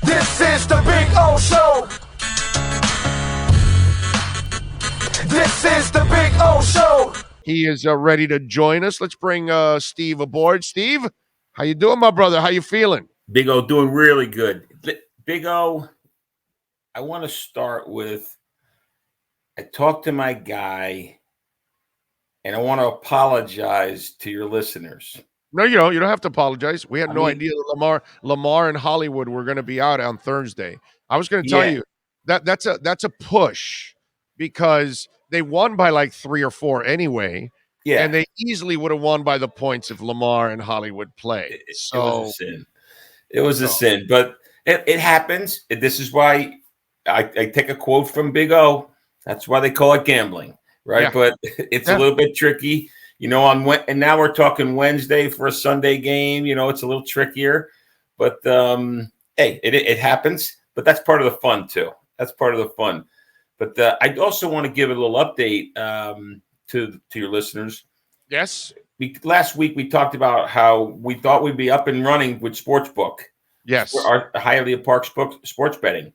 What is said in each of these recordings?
This is the Big O Show. This is the Big O Show. He is ready to join us. Let's bring Steve aboard. Steve, how you doing, my brother? How you feeling? Big O doing really good. Big O, I want to start with, I talked to my guy, and I want to apologize to your listeners. No, you don't. You don't have to apologize. We had no idea that Lamar and Hollywood were going to be out on Thursday. I was going to tell you that's a push because they won by like 3 or 4 anyway. Yeah, and they easily would have won by the points if Lamar and Hollywood played. So it was a sin. It was a sin, but it happens. This is why I take a quote from Big O. That's why they call it gambling, right? Yeah. But it's a little bit tricky, and now we're talking Wednesday for a Sunday game. It's a little trickier, but hey, it happens. But that's part of the fun too. That's part of the fun. But I also want to give a little update to your listeners. Yes. Last week we talked about how we thought we'd be up and running with Sportsbook. Yes. Our Hialeah Park sports betting.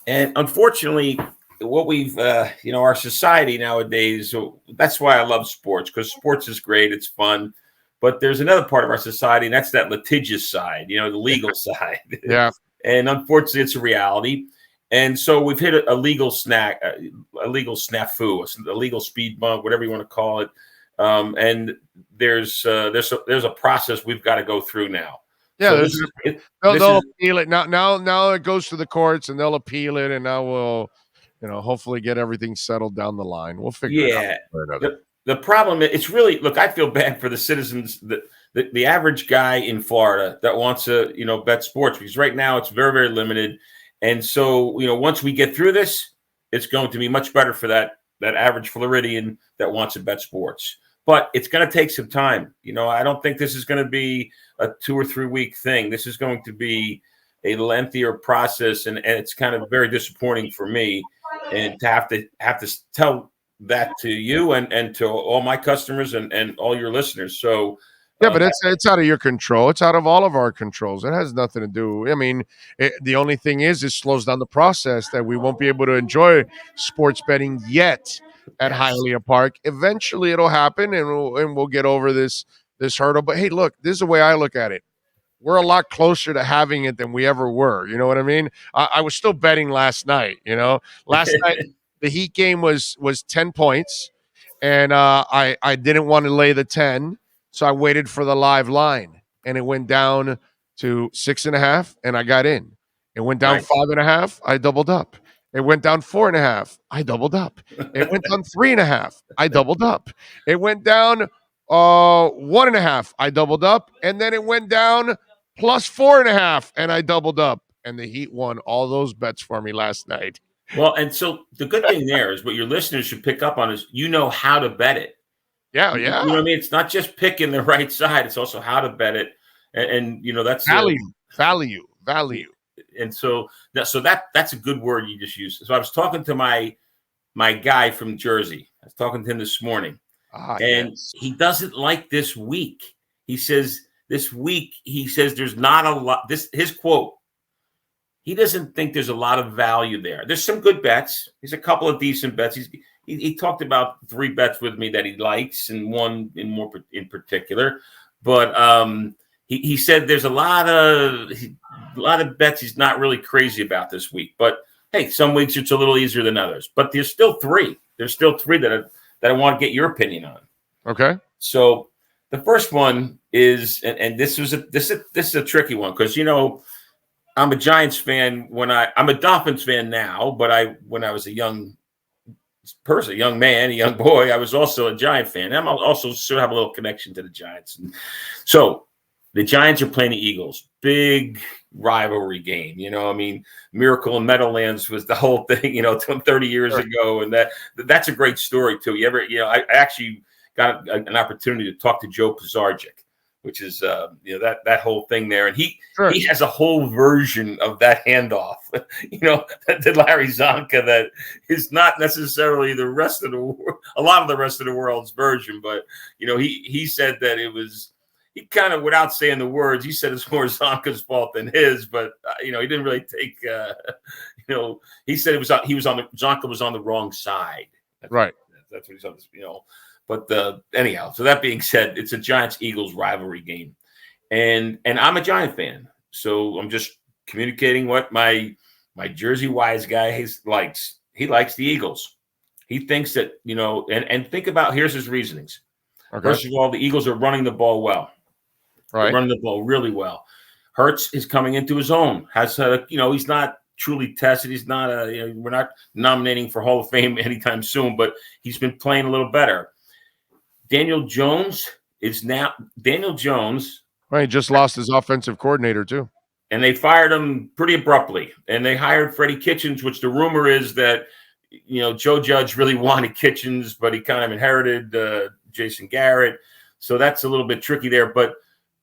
And unfortunately, what we've, our society nowadays, that's why I love sports, because sports is great. It's fun. But there's another part of our society, and that's that litigious side, the legal side. Yeah. And unfortunately, it's a reality. And so we've hit a legal snafu, a legal speed bump, whatever you want to call it. And there's a process we've got to go through now. Yeah, so they'll appeal it now. It goes to the courts, and they'll appeal it, and now we'll, hopefully get everything settled down the line. We'll figure it out. The problem is, it's really, look, I feel bad for the citizens, the average guy in Florida that wants to bet sports, because right now it's very, very limited. And so, once we get through this, it's going to be much better for that average Floridian that wants to bet sports. But it's going to take some time. I don't think this is going to be a 2 or 3 week thing. This is going to be a lengthier process, and it's kind of very disappointing for me, and to have to tell that to you and to all my customers and all your listeners. So. Yeah, but it's out of your control. It's out of all of our controls. It has nothing to do. I mean, the only thing is it slows down the process that we won't be able to enjoy sports betting yet at Hialeah Park. Eventually, it'll happen, and we'll get over this hurdle. But hey, look, this is the way I look at it. We're a lot closer to having it than we ever were. You know what I mean? I was still betting last night. Last night the Heat game was 10 points, and I didn't want to lay the 10. So I waited for the live line, and it went down to 6.5, and I got in. It went down 5.5. I doubled up. It went down 4.5. I doubled up. It went down 3.5. I doubled up. It went down 1.5. I doubled up, and then it went down plus 4.5, and I doubled up. And the Heat won all those bets for me last night. Well, and so the good thing there is what your listeners should pick up on is how to bet it. Yeah. You know what I mean? It's not just picking the right side; it's also how to bet it, and that's value. And so that's a good word you just used. So I was talking to my guy from Jersey. I was talking to him this morning, and he doesn't like this week. He says this week there's not a lot. His quote. He doesn't think there's a lot of value there. There's some good bets. There's a couple of decent bets. He talked about 3 bets with me that he likes, and one in particular. But he said there's a lot of bets he's not really crazy about this week. But hey, some weeks it's a little easier than others. But there's still 3. There's still 3 that I want to get your opinion on. Okay. So the first one is, and this is a tricky one, because I'm a Giants fan I'm a Dolphins fan now, but when I was a young person, a young man, a young boy, I was also a Giant fan. I'm also still have a little connection to the Giants. And so the Giants are playing the Eagles. Big rivalry game. Miracle in Meadowlands was the whole thing, 30 years ago. And that's a great story too. I actually got an opportunity to talk to Joe Pizarnik, which is that whole thing there, and he has a whole version of that handoff, that did Larry Zonka, that is not necessarily the rest of the world, a lot of the rest of the world's version, but he said that it was he kind of, without saying the words, he said it's more Zonka's fault than his. But he didn't really take. He said Zonka was on the wrong side. Right. That's what he's on. But anyhow. So that being said, it's a Giants-Eagles rivalry game, and I'm a Giant fan, so I'm just communicating what my Jersey wise guy likes. He likes the Eagles. He thinks that and think about, here's his reasonings. Okay. First of all, the Eagles are running the ball well. Right. They're running the ball really well. Hurts is coming into his own. He's not truly tested. He's not we're not nominating for Hall of Fame anytime soon, but he's been playing a little better. Daniel Jones. Right, he just lost his offensive coordinator too. And they fired him pretty abruptly. And they hired Freddie Kitchens, which the rumor is that Joe Judge really wanted Kitchens, but he kind of inherited Jason Garrett. So that's a little bit tricky there. But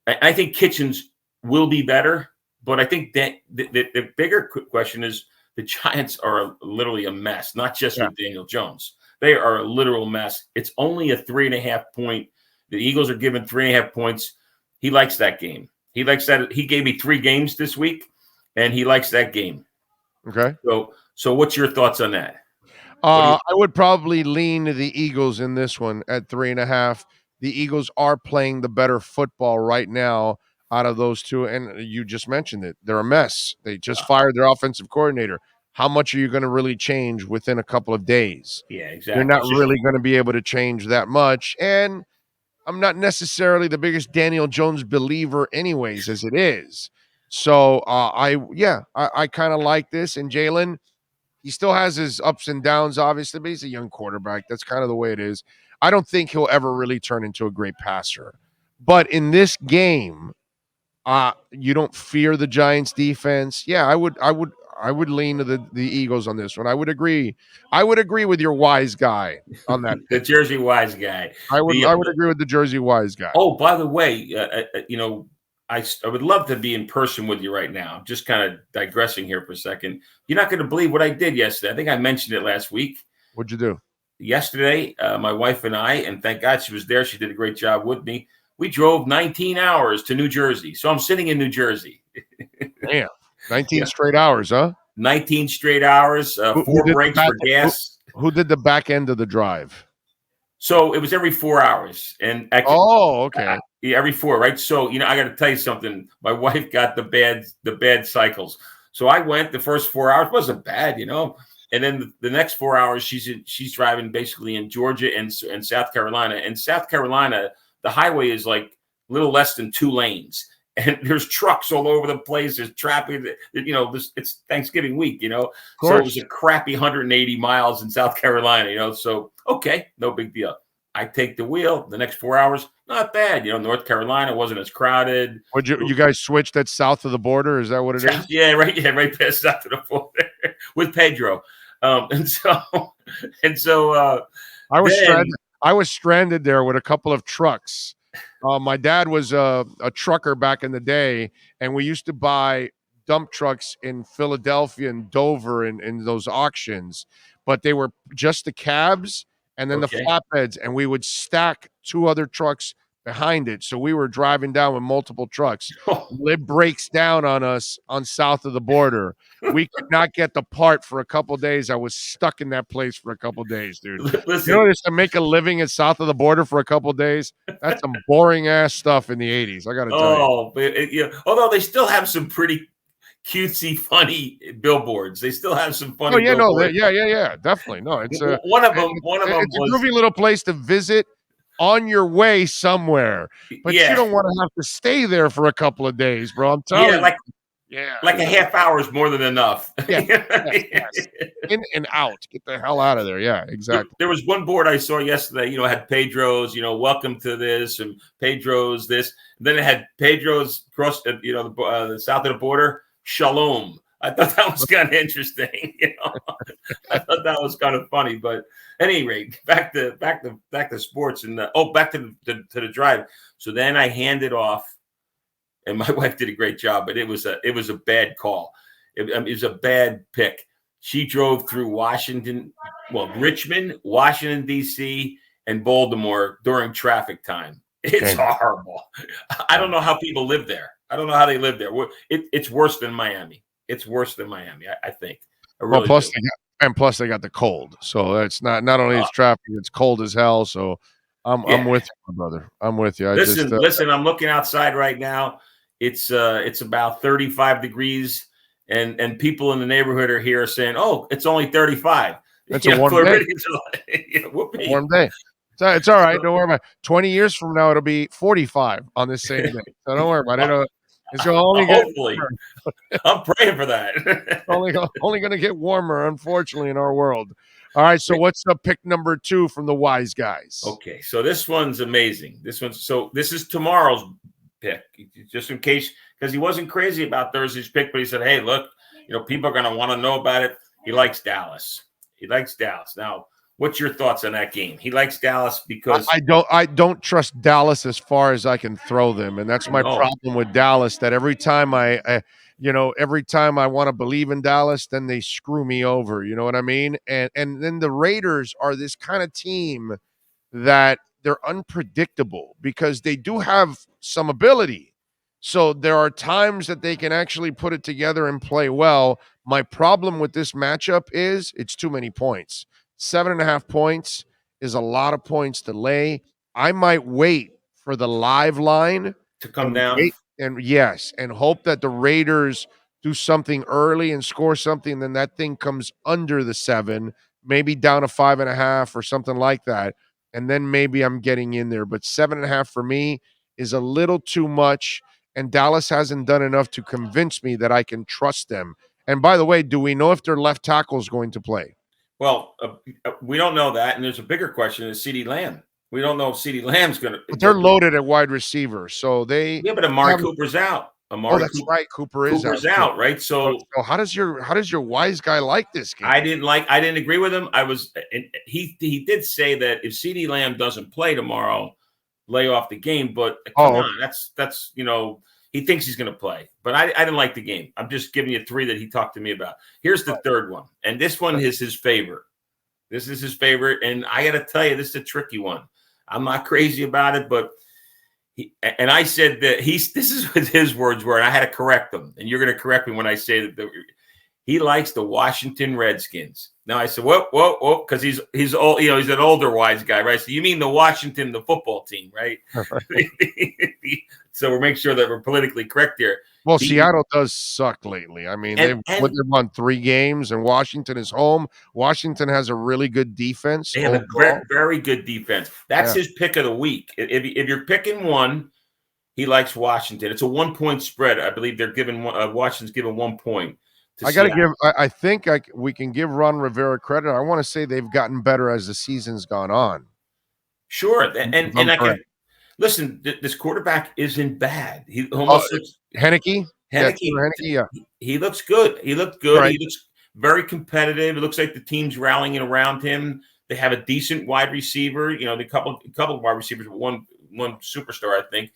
I think Kitchens will be better. But I think that the bigger question is the Giants are literally a mess, not just with Daniel Jones. They are a literal mess. It's only a 3.5 point. The Eagles are given 3.5 points. He likes that game. He likes that. He gave me 3 games this week, and he likes that game. Okay. So what's your thoughts on that? I would probably lean to the Eagles in this one at 3.5. The Eagles are playing the better football right now out of those two, and you just mentioned it. They're a mess. They just fired their offensive coordinator. How much are you going to really change within a couple of days? Yeah, exactly. You're not really going to be able to change that much, and I'm not necessarily the biggest Daniel Jones believer anyways, as it is. So I kind of like this. And Jalen, he still has his ups and downs, obviously, but he's a young quarterback. That's kind of the way it is. I don't think he'll ever really turn into a great passer. But in this game, you don't fear the Giants defense. Yeah, I would lean to the Eagles on this one. I would agree with your wise guy on that. The Jersey wise guy. I would agree with the Jersey wise guy. Oh, by the way, I would love to be in person with you right now. I'm just kind of digressing here for a second. You're not going to believe what I did yesterday. I think I mentioned it last week. What'd you do? Yesterday, my wife and I, and thank God she was there. She did a great job with me. We drove 19 hours to New Jersey. So I'm sitting in New Jersey. Damn. 19 straight hours, huh? 19 straight hours, 4 breaks for gas. Who did the back end of the drive? So it was every 4 hours. And okay. Every 4, right? So, I got to tell you something. My wife got the bad cycles. So I went the first 4 hours, wasn't bad, And then the next 4 hours, she's driving basically in Georgia and South Carolina. And South Carolina, the highway is like a little less than 2 lanes. And there's trucks all over the place. There's traffic. It's Thanksgiving week, So it was a crappy 180 miles in South Carolina, So, okay, no big deal. I take the wheel. The next 4 hours, not bad. North Carolina wasn't as crowded. Would you guys switch that south of the border? Is that what it is? Yeah, right. Yeah, right past south of the border with Pedro. And so I was stranded there with a couple of trucks. My dad was a trucker back in the day, and we used to buy dump trucks in Philadelphia and Dover in those auctions, but they were just the cabs and then the flatbeds, and we would stack 2 other trucks behind it. So we were driving down with multiple trucks. It breaks down on us on south of the border. We could not get the part for a couple of days. I was stuck in that place for a couple of days, dude. Listen, to make a living at south of the border for a couple of days, that's some boring ass stuff in the 80s. I got to tell you. Although they still have some pretty cutesy, funny billboards. They still have some funny. Billboards. Definitely. No, it's one of them. It's a groovy little place to visit on your way somewhere, but you don't want to have to stay there for a couple of days, bro. I'm telling you. Like a half hour is more than enough. Yes. In and out. Get the hell out of there. Yeah, exactly. There was one board I saw yesterday, had Pedro's, welcome to this, and Pedro's this. And then it had Pedro's across, the south of the border, Shalom. I thought that was kind of interesting. I thought that was kind of funny. But at any rate, back to sports and back to the drive. So then I handed off. And my wife did a great job, but it was a bad call. It was a bad pick. She drove through Richmond, Washington, D.C., and Baltimore during traffic time. It's horrible. I don't know how people live there. I don't know how they live there. It's worse than Miami. It's worse than Miami, I think. I really plus do. plus they got the cold. So it's not only is traffic, it's cold as hell. So I'm with you, my brother. I'm with you. Listen, I'm looking outside right now. It's about 35 degrees, and people in the neighborhood are here saying, "Oh, it's only 35." It's a warm day. Warm day. It's all right. Don't worry about it. 20 years from now, it'll be 45 on this same day. So don't worry about it. It's only hopefully. I'm praying for that. only going to get warmer, unfortunately, in our world. All right. So what's pick number 2 from the wise guys? Okay. So this one's amazing. This is tomorrow's pick, just in case, because he wasn't crazy about Thursday's pick, but he said, "Hey, look, people are going to want to know about it." He likes Dallas. Now, what's your thoughts on that game? He likes Dallas because I don't trust Dallas as far as I can throw them, and that's my problem with Dallas. That every time every time I want to believe in Dallas, then they screw me over. You know what I mean? And then the Raiders are this kind of team that they're unpredictable because they do have some ability. So there are times that they can actually put it together and play well. My problem with this matchup is it's too many points. 7.5 points is a lot of points to lay. I might wait for the live line to come down. And hope that the Raiders do something early and score something. Then that thing comes under the 7, maybe down to 5.5 or something like that. And then maybe I'm getting in there. But 7.5 for me is a little too much. And Dallas hasn't done enough to convince me that I can trust them. And by the way, do we know if their left tackle is going to play? Well, we don't know that. And there's a bigger question: is CeeDee Lamb? We don't know if CeeDee Lamb's going to. But they're loaded at wide receiver, so they. Yeah, but Amari Cooper's out. That's right. Cooper's out, right? So how does your wise guy like this game? I didn't agree with him. He did say that if CeeDee Lamb doesn't play tomorrow, lay off the game. But come on, that's he thinks he's going to play. But I didn't like the game. I'm just giving you 3 that he talked to me about. Here's the third one, and this one is his favorite. This is his favorite, and I got to tell you, this is a tricky one. I'm not crazy about it, but I said that this is what his words were, and I had to correct them. And you're going to correct me when I say that he likes the Washington Redskins. Now I said, whoa, because he's old, he's an older wise guy, right? So you mean the football team, right? So we'll make sure that we're politically correct here. Well, Seattle does suck lately. I mean, they've won 3 games, and Washington is home. Washington has a really good defense. They have a very, very good defense. That's his pick of the week. If you're picking one, he likes Washington. It's a 1-point spread. I believe they're giving Washington's given 1 point. I got to give. I think we can give Ron Rivera credit. I want to say they've gotten better as the season's gone on. Sure, and I can listen. This quarterback isn't bad. He almost looks Henneke. Yeah. He looks good. He looked good. Right. He looks very competitive. It looks like the team's rallying around him. They have a decent wide receiver. A couple of wide receivers, one superstar, I think,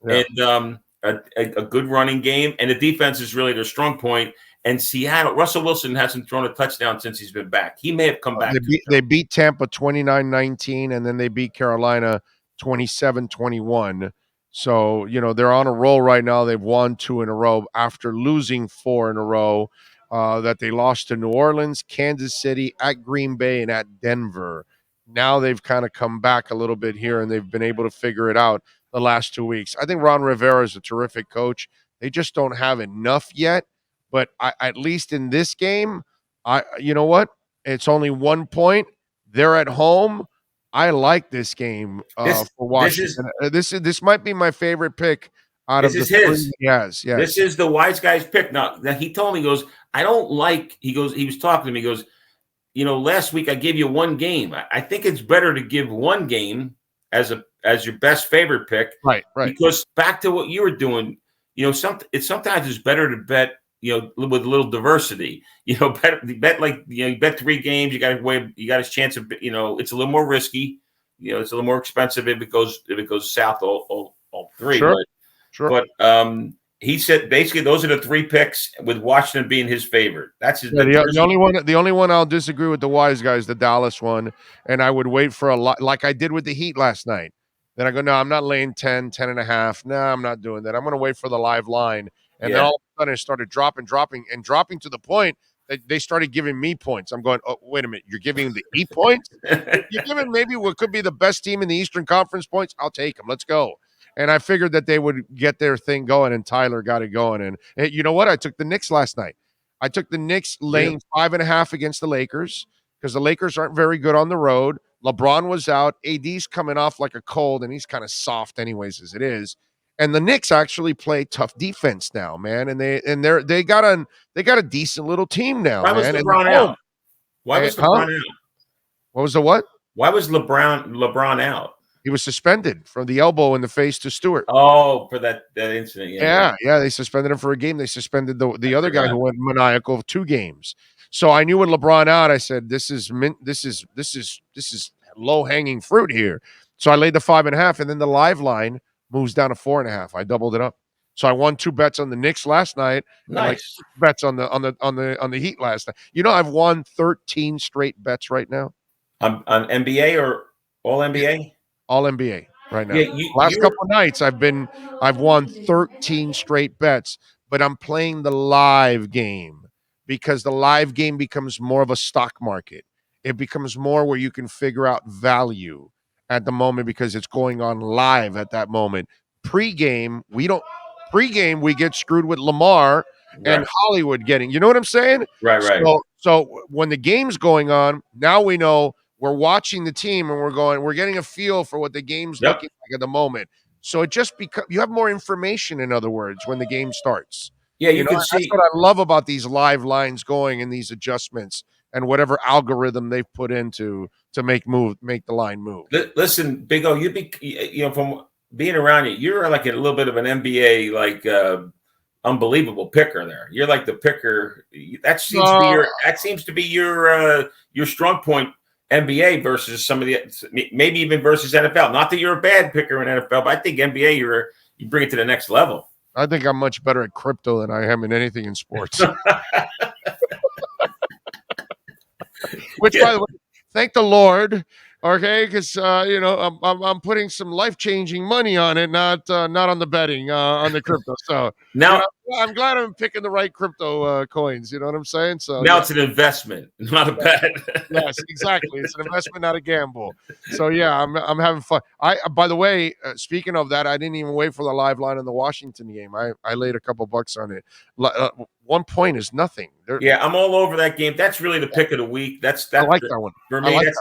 and a good running game. And the defense is really their strong point. And Seattle, Russell Wilson hasn't thrown a touchdown since he's been back. He may have come back. They beat Tampa 29-19, and then they beat Carolina 27-21. So, they're on a roll right now. They've won 2 in a row after losing 4 in a row that they lost to New Orleans, Kansas City, at Green Bay, and at Denver. Now they've kind of come back a little bit here, and they've been able to figure it out the last 2 weeks. I think Ron Rivera is a terrific coach. They just don't have enough yet. But at least in this game, you know what? It's only 1 point. They're at home. I like this game for Washington. This might be my favorite pick out of the 3. Yes. This is the wise guy's pick. Now he told me, he goes, I don't like. He was talking to me. He goes, last week I gave you 1 game. I think it's better to give 1 game as your best favorite pick. Right. Because back to what you were doing, sometimes it's better to bet. With a little diversity, bet like, you bet 3 games, you got a chance of, it's a little more risky, it's a little more expensive if it goes south all 3. Sure. But he said basically those are the 3 picks with Washington being his favorite. That's his. The only one I'll disagree with the wise guy is the Dallas one, and I would wait for a lot like I did with the Heat last night. Then I go, no, I'm not laying 10, 10 and a half. No, I'm not doing that. I'm going to wait for the live line. And then Yeah. all of a sudden it started dropping to the point that they started giving me points. I'm going, oh, wait a minute. You're giving the E points? You're giving maybe what could be the best team in the Eastern Conference points? I'll take them. Let's go. And I figured that they would get their thing going, and Tyler got it going. And you know what? I took the Knicks last night. I took the Knicks laying 5.5 against the Lakers because the Lakers aren't very good on the road. LeBron was out. AD's coming off like a cold, and he's kind of soft anyways as it is. And the Knicks actually play tough defense now, man. And they got a decent little team now, Why was man. And LeBron out? Why was huh? LeBron out? What was the what? Why was LeBron out? He was suspended from the elbow in the face to Stewart. Oh, for that incident. Yeah. They suspended him for a game. They suspended the other guy forgot. who went maniacal 2 games. So I knew when LeBron out, I said, this is low hanging fruit here. So I laid the 5.5, and then the live line moves down to 4.5. I doubled it up. So I won 2 bets on the Knicks last night, and like Nice. bets on the Heat last night. You know, I've won 13 straight bets right now. On NBA or all NBA? All NBA right now. Yeah, Last couple of nights, I've won 13 straight bets, but I'm playing the live game because the live game becomes more of a stock market. It becomes more where you can figure out value at the moment because it's going on live at that moment. Pre-game, we get screwed with Lamar and Hollywood getting. You know what I'm saying? Right. So when the game's going on, now we know we're watching the team and we're getting a feel for what the game's looking like at the moment. So it just you have more information, in other words, when the game starts. Yeah, you can see. That's what I love about these live lines going and these adjustments and whatever algorithm they've put into to make the line move. Listen, Big O, from being around you, you're like a little bit of an NBA unbelievable picker there. You're like the picker. That seems to be your strong point. NBA versus some of maybe even versus NFL. Not that you're a bad picker in NFL, but I think NBA you bring it to the next level. I think I'm much better at crypto than I am in anything in sports. Which, by the way, thank the Lord. Okay, because I'm putting some life-changing money on it, not on the betting on the crypto. So now I'm glad I'm picking the right crypto coins. You know what I'm saying? So now it's an investment, not a bet. Yes, exactly. It's an investment, not a gamble. So yeah, I'm having fun. By the way, speaking of that, I didn't even wait for the live line in the Washington game. I laid a couple bucks on it. 1 point is nothing. Yeah, I'm all over that game. That's really the pick of the week. That's I like that one. For me.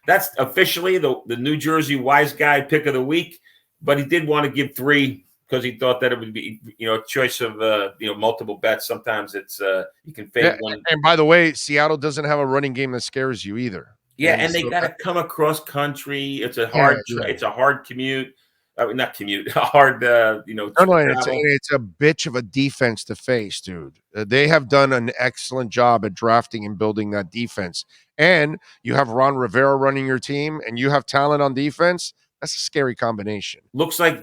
That's officially the New Jersey wise guy pick of the week. But he did want to give 3 because he thought that it would be a choice of multiple bets. Sometimes it's you can fade one. And by the way, Seattle doesn't have a running game that scares you either. Yeah, and they got to come across country. It's a hard it's a hard commute. Not commute, hard. No, it's a bitch of a defense to face, dude. They have done an excellent job at drafting and building that defense. And you have Ron Rivera running your team, and you have talent on defense. That's a scary combination. Looks like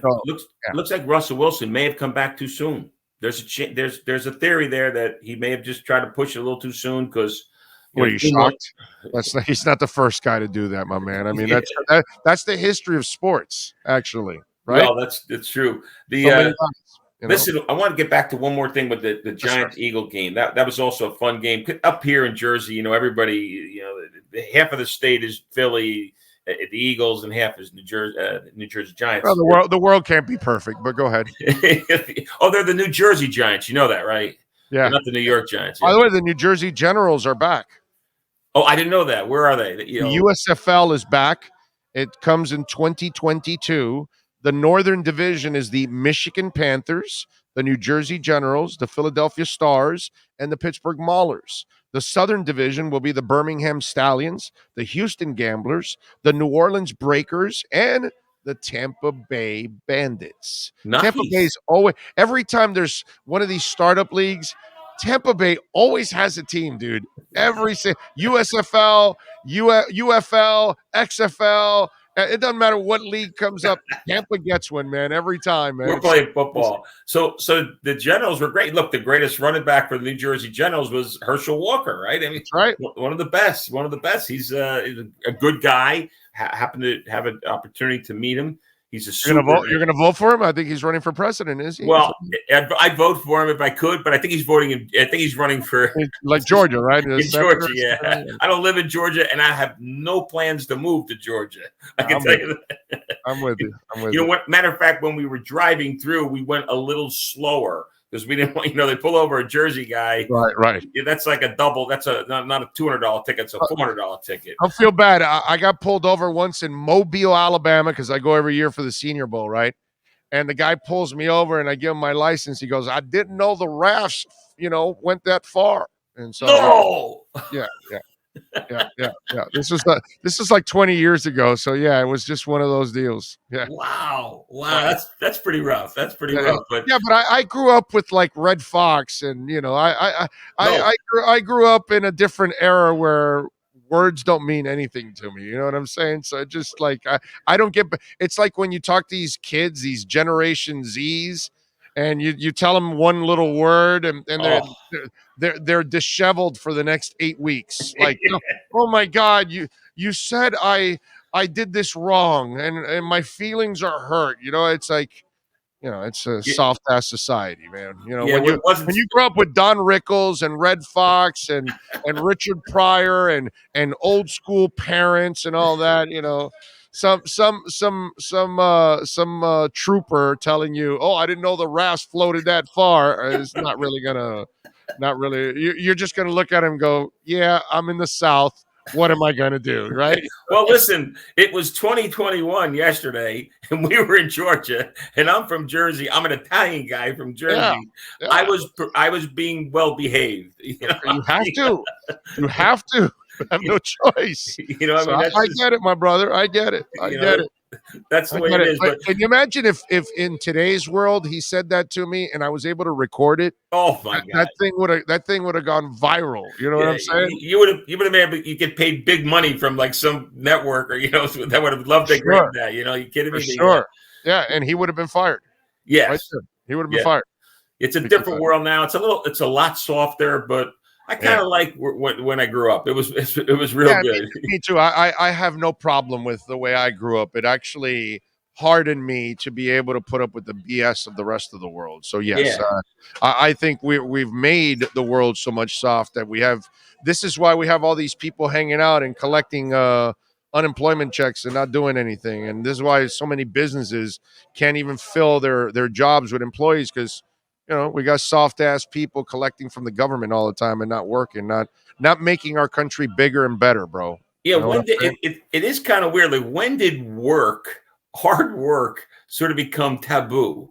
Russell Wilson may have come back too soon. There's a theory there that he may have just tried to push it a little too soon because. What, are you shocked? He's not the first guy to do that, my man. I mean, that's the history of sports, actually, right? Well, that's true. Listen, I want to get back to one more thing with the Giants-Eagle game. That was also a fun game. Up here in Jersey, everybody, half of the state is Philly, the Eagles, and half is New Jersey Giants. Well, the world can't be perfect, but go ahead. Oh, they're the New Jersey Giants. You know that, right? Yeah. They're not the New York Giants. By the way, the New Jersey Generals are back. Oh, I didn't know that. Where are they? The USFL is back. It comes in 2022. The Northern Division is the Michigan Panthers, the New Jersey Generals, the Philadelphia Stars, and the Pittsburgh Maulers. The Southern Division will be the Birmingham Stallions, the Houston Gamblers, the New Orleans Breakers, and the Tampa Bay Bandits. Nice. Tampa Bay's always, every time there's one of these startup leagues, Tampa Bay always has a team, dude. Every USFL, UFL, XFL. It doesn't matter what league comes up. Tampa gets one, man, every time, man. We're playing football. So the Generals were great. Look, the greatest running back for the New Jersey Generals was Herschel Walker, right? I mean, that's right. One of the best. He's a good guy. Happened to have an opportunity to meet him. He's a You're gonna super. vote. You're gonna vote for him. I think he's running for president. Is he? Well, I'd vote for him if I could, but I think he's voting. I think he's running for Like Georgia, right? in Georgia. Yeah, I don't live in Georgia, and I have no plans to move to Georgia. I can tell you that. I'm with you. You know what? Matter of fact, when we were driving through, we went a little slower because we didn't want. They pull over a Jersey guy. Right. Yeah, that's like a double. That's not a $200 ticket. It's a $400 ticket. I feel bad. I got pulled over once in Mobile, Alabama, because I go every year for the Senior Bowl, right? And the guy pulls me over, and I give him my license. He goes, "I didn't know the rafts, went that far." And so, no. Yeah. This is like 20 years ago. So yeah, it was just one of those deals. Yeah. Wow. That's pretty rough. That's pretty rough. But I grew up with like Red Fox, and I grew up in a different era where words don't mean anything to me. You know what I'm saying? So just like I don't get. It's like when you talk to these kids, these Generation Zs, and you tell them one little word, and they're disheveled for the next 8 weeks. Like, oh my God, you said I did this wrong, and my feelings are hurt. It's like. It's a soft ass society, man. When you grow up with Don Rickles and Red Fox and Richard Pryor and old school parents and all that, some trooper telling you, "Oh, I didn't know the rafts floated that far," is not really. You're just gonna look at him and go, "Yeah, I'm in the South. What am I gonna do?" Right? Well, listen, it was 2021 yesterday, and we were in Georgia, and I'm from Jersey. I'm an Italian guy from Jersey. Yeah. I was being well behaved. You have to. You have to. You have no choice. I get it, my brother. I get it. I get it. That's the way it is. But can you imagine if in today's world he said that to me and I was able to record it? Oh my God, that thing would have gone viral. You know what I'm saying? You would have made you get paid big money from like some network or that would have loved to grab that. You kidding me? Sure. Yeah, and he would have been fired. Yes, right there. He would have been fired. It's a different world now. It's a lot softer, but I kind of like when I grew up. It was real good. Me too. I have no problem with the way I grew up. It actually hardened me to be able to put up with the BS of the rest of the world. So yes, I think we've made the world so much soft that we have. This is why we have all these people hanging out and collecting unemployment checks and not doing anything. And this is why so many businesses can't even fill their jobs with employees because. We got soft ass people collecting from the government all the time and not working, not making our country bigger and better, bro. Yeah, it is kind of weird. Like, when did hard work, sort of become taboo?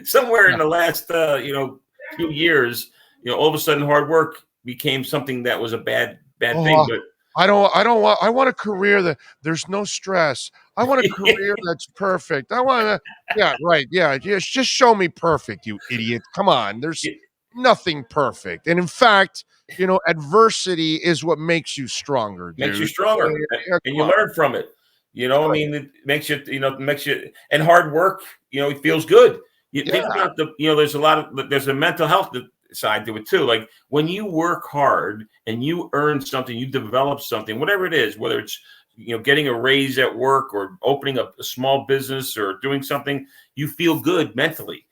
Somewhere in the last few years, all of a sudden hard work became something that was a bad thing. But I want a career that there's no stress. I want a career that's perfect. I want to, yeah, right. Yeah. Just show me perfect, you idiot. Come on. There's nothing perfect. And in fact, adversity is what makes you stronger. Dude. Makes you stronger. And you learn from it. I mean, it makes you, and hard work, it feels good. You think about there's a mental health side to it too. Like when you work hard and you earn something, you develop something, whatever it is, whether it's getting a raise at work or opening up a small business or doing something, you feel good mentally.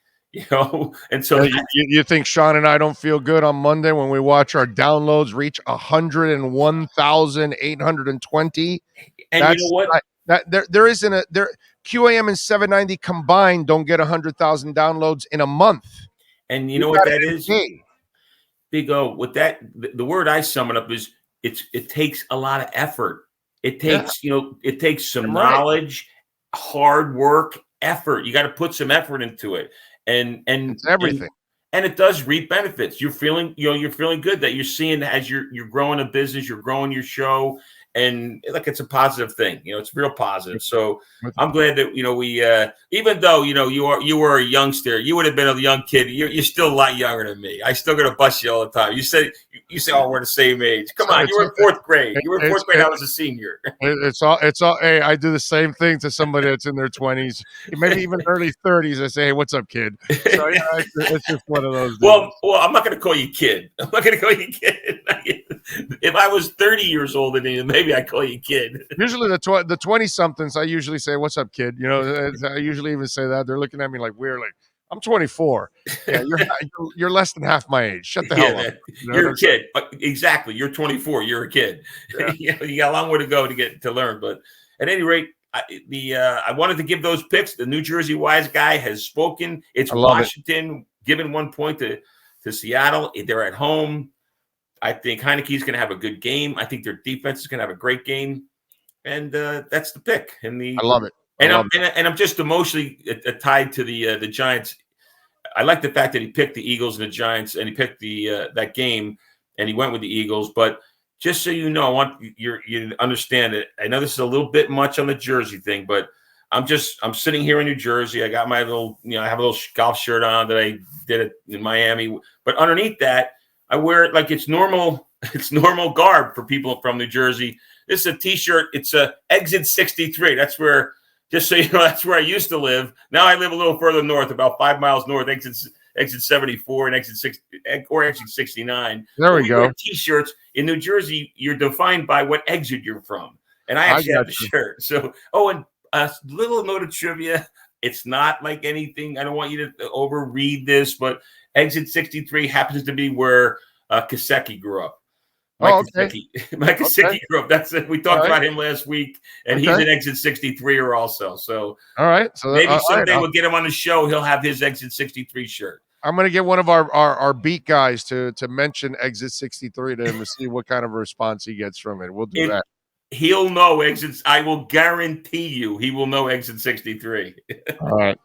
And so you think Sean and I don't feel good on Monday when we watch our downloads reach 101,820? And you know what? There isn't QAM and 790 combined don't get 100,000 downloads in a month. And you know what that is? Big O, with that, the word I sum it up is it takes a lot of effort. It takes, it takes some knowledge, hard work, effort. You got to put some effort into it. And it's everything. And it does reap benefits. You're feeling good that you're seeing as you're growing a business, you're growing your show. And like, it's a positive thing, it's real positive. So I'm glad that, we, even though, you were a youngster, you would have been a young kid. You're still a lot younger than me. I still going to bust you all the time. You say, oh, we're the same age. Come on. You were in fourth grade. You were in fourth grade. I was a senior. It's all, hey, I do the same thing to somebody that's in their 20s, maybe even early 30s. I say, hey, what's up, kid? So it's just one of those. Well, I'm not going to call you kid. I'm not going to call you kid. If I was 30 years older than you, maybe I'd call you kid. Usually the 20-somethings, I usually say, "What's up, kid?" You know, I usually even say that. They're looking at me like weird, like I'm 24. Yeah, you're less than half my age. Shut the hell up. Man, You know you're what a I'm saying? kid. Exactly. You're 24. You're a kid. Yeah. You got a long way to go to get to learn. But at any rate, I wanted to give those picks. The New Jersey wise guy has spoken. It's I love it. Washington giving 1 point to Seattle. They're at home. I think Heineke's going to have a good game. I think their defense is going to have a great game, and that's the pick. I love it. And I'm just emotionally tied to the Giants. I like the fact that he picked the Eagles and the Giants, and he picked the that game, and he went with the Eagles. But just so you know, I want you to understand it. I know this is a little bit much on the jersey thing, but I'm sitting here in New Jersey. I got my little, I have a little golf shirt on that I did it in Miami. But underneath that, I wear it like it's normal. It's normal garb for people from New Jersey. This is a T-shirt. It's a Exit 63. That's where, just so you know, that's where I used to live. Now I live a little further north, about 5 miles north. Exit 74 and exit 69. There we go. T-shirts in New Jersey, you're defined by what exit you're from, and I actually have the shirt. So, and a little note of trivia: it's not like anything. I don't want you to overread this, but exit 63 happens to be where Kaseki grew up. Mike Kaseki grew up. That's it. We talked about him last week, and he's an exit 63er also. So, all right. So maybe someday we'll get him on the show. He'll have his exit 63 shirt. I'm going to get one of our beat guys to mention exit 63 to him to see what kind of response he gets from it. We'll do that. He'll know exits. I will guarantee you he will know exit 63. All right,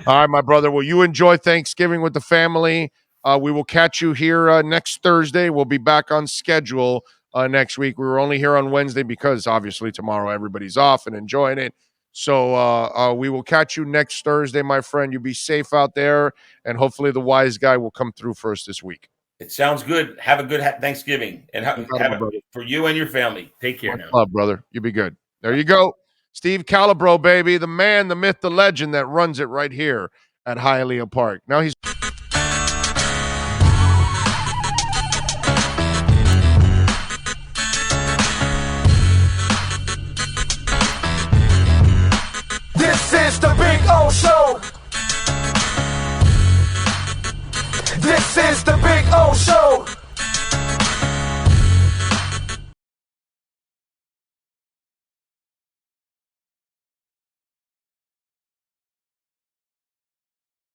my brother. Well, you enjoy Thanksgiving with the family. We will catch you here next Thursday. We'll be back on schedule next week. We were only here on Wednesday because obviously tomorrow everybody's off and enjoying it. So we will catch you next Thursday, my friend. You be safe out there, and hopefully the wise guy will come through for us this week. It sounds good. Have a good Thanksgiving, and have it for you and your family. Take care now. Love, brother. You be good. There you go. Steve Calabro, baby, the man, the myth, the legend that runs it right here at Hialeah Park. Now he's